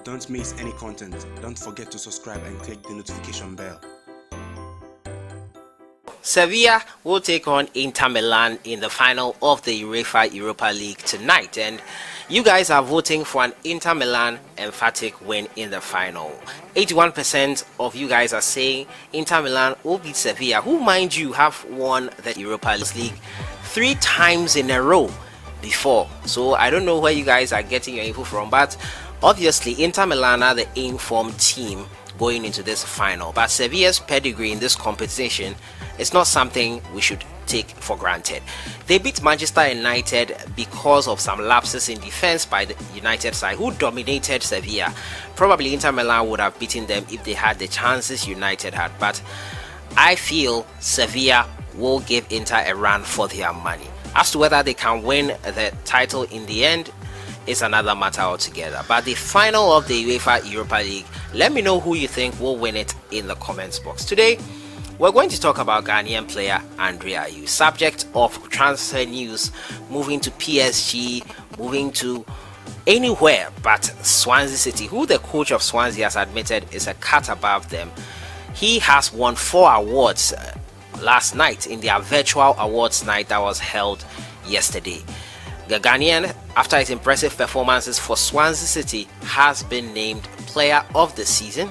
Don't miss any content. Don't forget to subscribe and click the notification bell. Sevilla will take on Inter Milan in the final of the UEFA Europa League tonight, and you guys are voting for an Inter Milan emphatic win in the final. 81% of you guys are saying Inter Milan will beat Sevilla, who, mind you, have won the Europa League 3 times in a row before. So I don't know where you guys are getting your info from, but obviously Inter Milan are the informed team going into this final. But Sevilla's pedigree in this competition is not something we should take for granted. They beat Manchester United because of some lapses in defense by the United side, who dominated Sevilla. Probably Inter Milan would have beaten them if they had the chances United had, but I feel Sevilla will give Inter a run for their money. As to whether they can win the title in the end is another matter altogether. But the final of the UEFA Europa League, let me know who you think will win it in the comments box. Today we're going to talk about Ghanaian player Ayew, subject of transfer news, moving to PSG, moving to anywhere but Swansea City, who the coach of Swansea has admitted is a cut above them. He has won 4 awards last night in their virtual awards night that was held yesterday. The Ghanaian, after his impressive performances for Swansea City, has been named Player of the Season,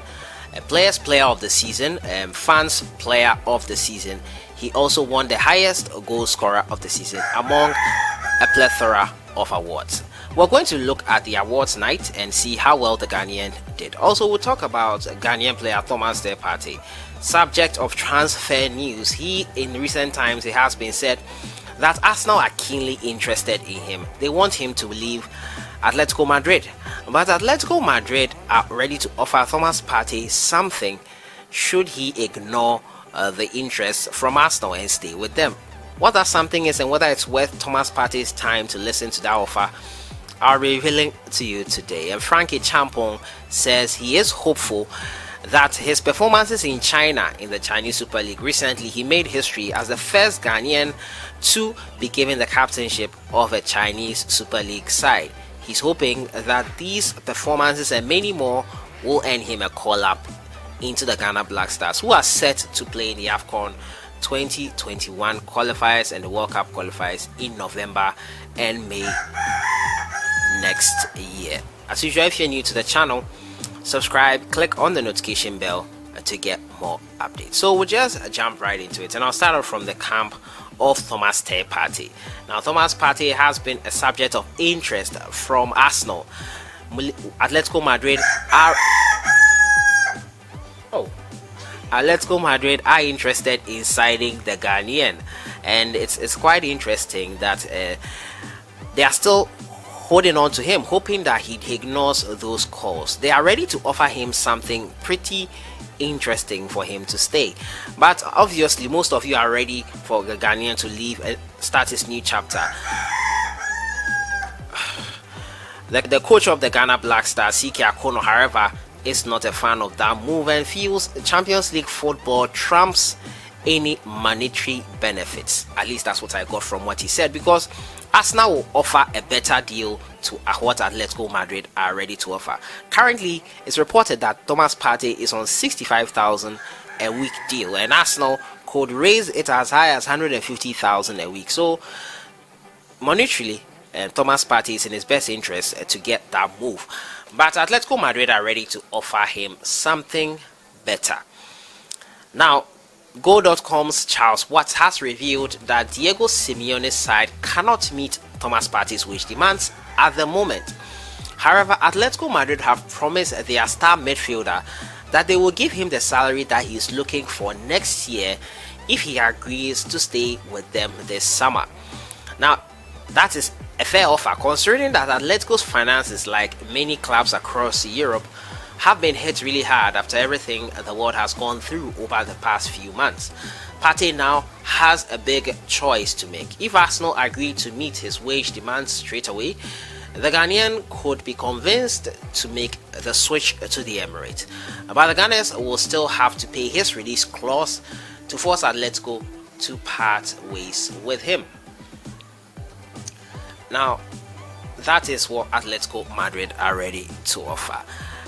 Players Player of the Season, Fans Player of the Season. He also won the highest goal scorer of the season among a plethora of awards. We're going to look at the awards night and see how well the Ghanaian did. Also, we'll talk about Ghanaian player Thomas Partey, subject of transfer news. In recent times, it has been said that Arsenal are keenly interested in him. They want him to leave Atletico Madrid, but Atletico Madrid are ready to offer Thomas Partey something should he ignore the interest from Arsenal and stay with them. What that something is and whether it's worth Thomas Partey's time to listen to that offer, I'll be revealing to you today. And ACHEAMPONG says he is hopeful that his performances in China in the Chinese Super League recently, he made history as the first Ghanaian to be given the captainship of a Chinese Super League side. He's hoping that these performances and many more will earn him a call-up into the Ghana Black Stars, who are set to play in the AFCON 2021 qualifiers and the World Cup qualifiers in November and May next year. As usual, if you're new to the channel, subscribe, click on the notification bell to get more updates. So we'll just jump right into it, and I'll start off from the camp of Thomas Partey. Now, Thomas Partey has been a subject of interest from Arsenal. Atletico Madrid are interested in signing the Ghanaian, and it's quite interesting that they are still holding on to him, hoping that he ignores those calls. They are ready to offer him something pretty interesting for him to stay, but obviously most of you are ready for the Ghanaian to leave and start his new chapter. The coach of the Ghana Black Stars, CK Akono, however, is not a fan of that move and feels Champions League football trumps any monetary benefits. At least that's what I got from what he said, because Arsenal will offer a better deal to what Atletico Madrid are ready to offer. Currently, it's reported that Thomas Partey is on 65,000 a week deal, and Arsenal could raise it as high as 150,000 a week. So, monetarily, Thomas Partey is in his best interest to get that move. But Atletico Madrid are ready to offer him something better. Now, Go.com's Charles Watts has revealed that Diego Simeone's side cannot meet Thomas Partey's wage demands at the moment. However, Atletico Madrid have promised their star midfielder that they will give him the salary that he is looking for next year if he agrees to stay with them this summer. Now, that is a fair offer, considering that Atletico's finances, like many clubs across Europe, have been hit really hard after everything the world has gone through over the past few months. Partey now has a big choice to make. If Arsenal agree to meet his wage demands straight away, the Ghanaian could be convinced to make the switch to the Emirates. But the Gunners will still have to pay his release clause to force Atletico to part ways with him. Now, that is what Atletico Madrid are ready to offer.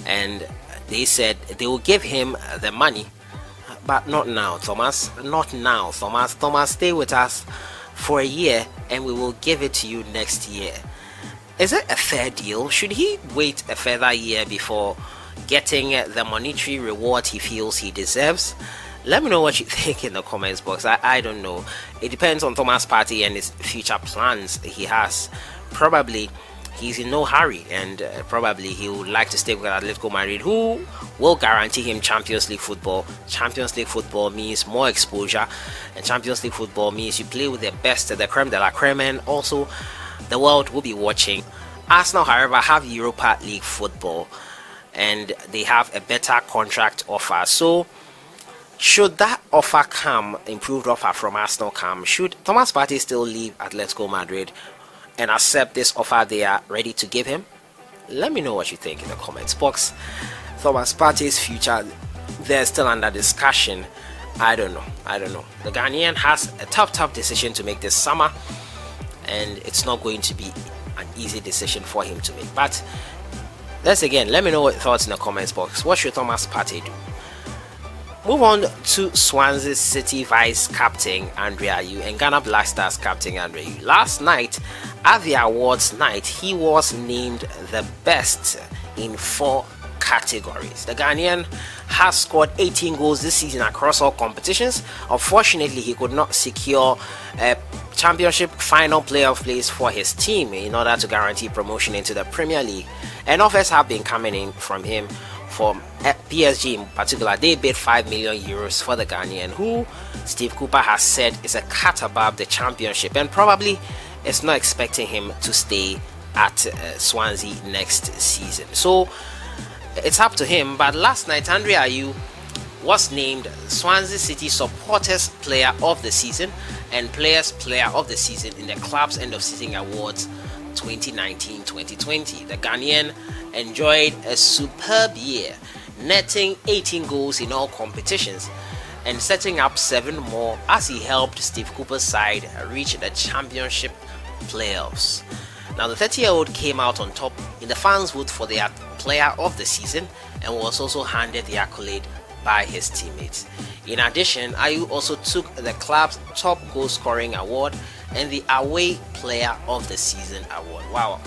and they said they will give him the money, but not now, Thomas. Not now, Thomas. Thomas, stay with us for a year and we will give it to you next year. Is it a fair deal? Should he wait a further year before getting the monetary reward he feels he deserves? Let me know what you think in the comments box. I don't know. It depends on Thomas Partey and his future plans he has. Probably he's in no hurry, and probably he would like to stay with Atletico Madrid, who will guarantee him Champions League football. Champions League football means more exposure, and Champions League football means you play with the best, the creme de la creme, and also the world will be watching. Arsenal, however, have Europa League football, and they have a better contract offer. So should that offer come, improved offer from Arsenal come, should Thomas Partey still leave Atletico Madrid and accept this offer they are ready to give him? Let me know what you think in the comments box. Thomas Partey's future, they're still under discussion. I don't know. The Ghanaian has a tough decision to make this summer, and it's not going to be an easy decision for him to make. But let's again, let me know what thoughts in the comments box. What should Thomas Partey do? Move on to Swansea City vice captain Ayew and Ghana Black Stars captain Ayew. Last night at the awards night, he was named the best in 4 categories. The Ghanaian has scored 18 goals this season across all competitions. Unfortunately, he could not secure a championship final playoff place for his team in order to guarantee promotion into the Premier League. And offers have been coming in from him. From PSG in particular, they bid €5 million for the Ghanaian, who Steve Cooper has said is a cut above the championship, and probably is not expecting him to stay at Swansea next season. So it's up to him. But last night, Ayew was named Swansea City Supporters Player of the Season and Players Player of the Season in the club's end of season awards 2019-2020. The Ghanaian enjoyed a superb year, netting 18 goals in all competitions and setting up 7 more as he helped Steve Cooper's side reach the championship playoffs. Now, the 30-year-old came out on top in the fans' vote for the player of the season and was also handed the accolade by his teammates. In addition, Ayew also took the club's top goal scoring award and the away player of the season award. Wow,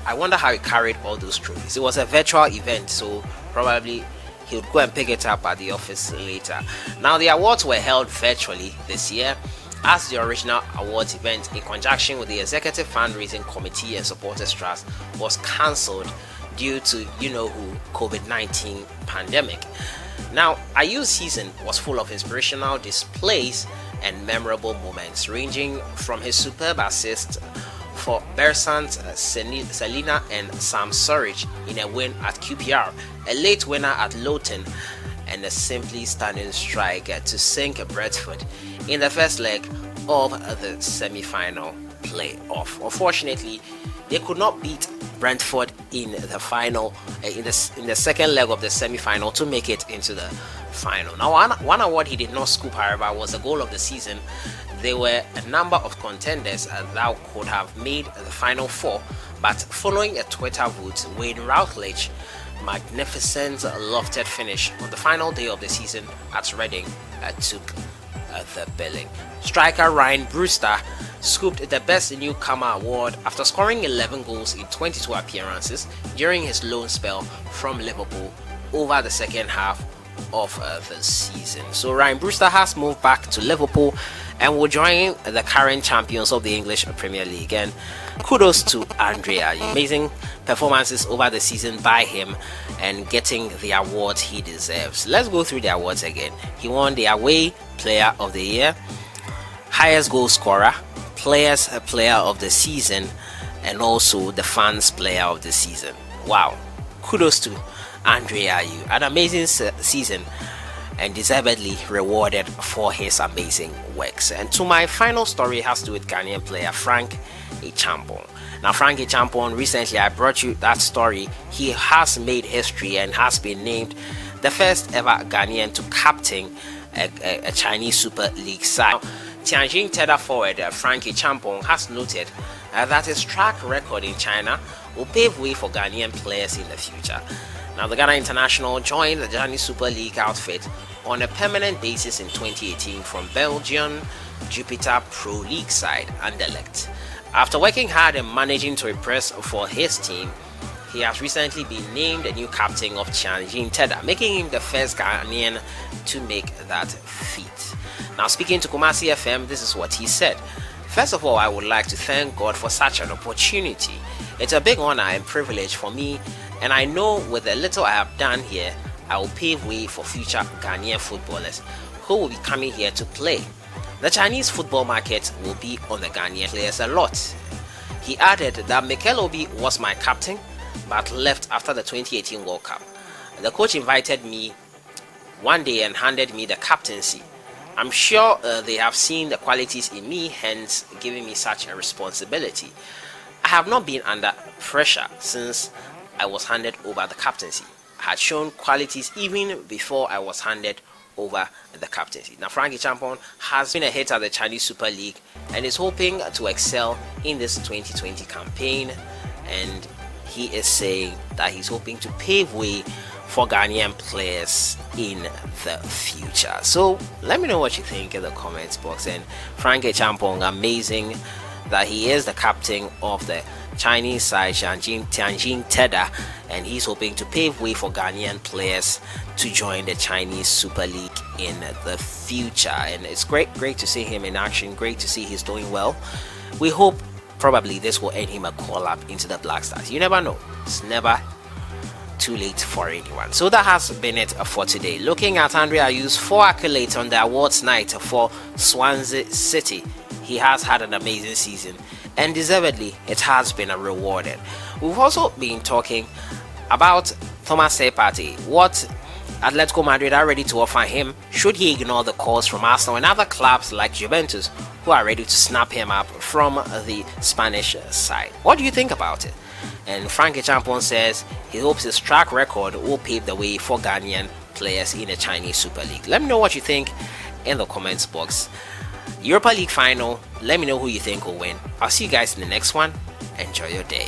I wonder how he carried all those trophies. It was a virtual event, so probably he would go and pick it up at the office later. Now, the awards were held virtually this year, as the original awards event in conjunction with the Executive Fundraising Committee and Supporters Trust was cancelled due to COVID-19 pandemic. Now, Ayew's season was full of inspirational displays and memorable moments, ranging from his superb assist for Bersant, Selina and Sam Surridge in a win at QPR, a late winner at Luton, and a simply stunning strike to sink Brentford in the first leg of the semi-final playoff. Unfortunately, they could not beat Brentford in the final, in the second leg of the semi-final to make it into the final. Now, one award he did not scoop, however, was the goal of the season. There were a number of contenders that could have made the final 4, but following a Twitter vote, Wayne Routledge magnificent lofted finish on the final day of the season at Reading took the billing. Striker Ryan Brewster scooped the Best Newcomer award after scoring 11 goals in 22 appearances during his loan spell from Liverpool over the second half of the season. So Ryan Brewster has moved back to Liverpool and will join the current champions of the English Premier League. And kudos to Ayew. Amazing performances over the season by him and getting the awards he deserves. Let's go through the awards again. He won the Away Player of the Year, Highest Goal Scorer, Players Player of the Season, and also the Fans Player of the Season. Wow, kudos to Ayew. An amazing season and deservedly rewarded for his amazing works. And to my final story, has to do with Ghanaian player Frank ACHEAMPONG. Now, Frank ACHEAMPONG, recently I brought you that story. He has made history and has been named the first ever Ghanaian to captain a Chinese Super League side. Tianjin tether forward Frank ACHEAMPONG has noted that his track record in China will pave way for Ghanaian players in the future. Now, the Ghana international joined the Chinese Super League outfit on a permanent basis in 2018 from Belgian Jupiter Pro League side Anderlecht. After working hard and managing to impress for his team, he has recently been named the new captain of Tianjin Teda, making him the first Ghanaian to make that feat. Now, speaking to Kumasi FM, this is what he said. First of all, I would like to thank God for such an opportunity. It's a big honor and privilege for me, and I know with the little I have done here, I will pave way for future Ghanaian footballers who will be coming here to play. The Chinese football market will be on the Ghanaian players a lot. He added that Mikel Obi was my captain but left after the 2018 World Cup. The coach invited me one day and handed me the captaincy. I'm sure they have seen the qualities in me, hence giving me such a responsibility. I have not been under pressure since I was handed over the captaincy. I had shown qualities even before I was handed over the captaincy. Now, Frankie Champon has been a hit at the Chinese Super League and is hoping to excel in this 2020 campaign, and he is saying that he's hoping to pave way for Ghanaian players in the future. So let me know what you think in the comments box. And Frankie Champong, amazing that he is the captain of the Chinese side Tianjin Teda, and he's hoping to pave way for Ghanaian players to join the Chinese Super League in the future. And it's great to see him in action, great to see he's doing well. We hope probably this will earn him a call up into the Black Stars. You never know, it's never too late for anyone. So that has been it for today. Looking at Andre Ayew's 4 accolades on the awards night for Swansea City, he has had an amazing season, and deservedly it has been rewarded. We've also been talking about Thomas Partey, what Atletico Madrid are ready to offer him should he ignore the calls from Arsenal and other clubs like Juventus, who are ready to snap him up from the Spanish side. What do you think about it? And Frankie Champon says he hopes his track record will pave the way for Ghanaian players in the Chinese Super League. Let me know what you think in the comments box. Europa League final, let me know who you think will win. I'll see you guys in the next one. Enjoy your day.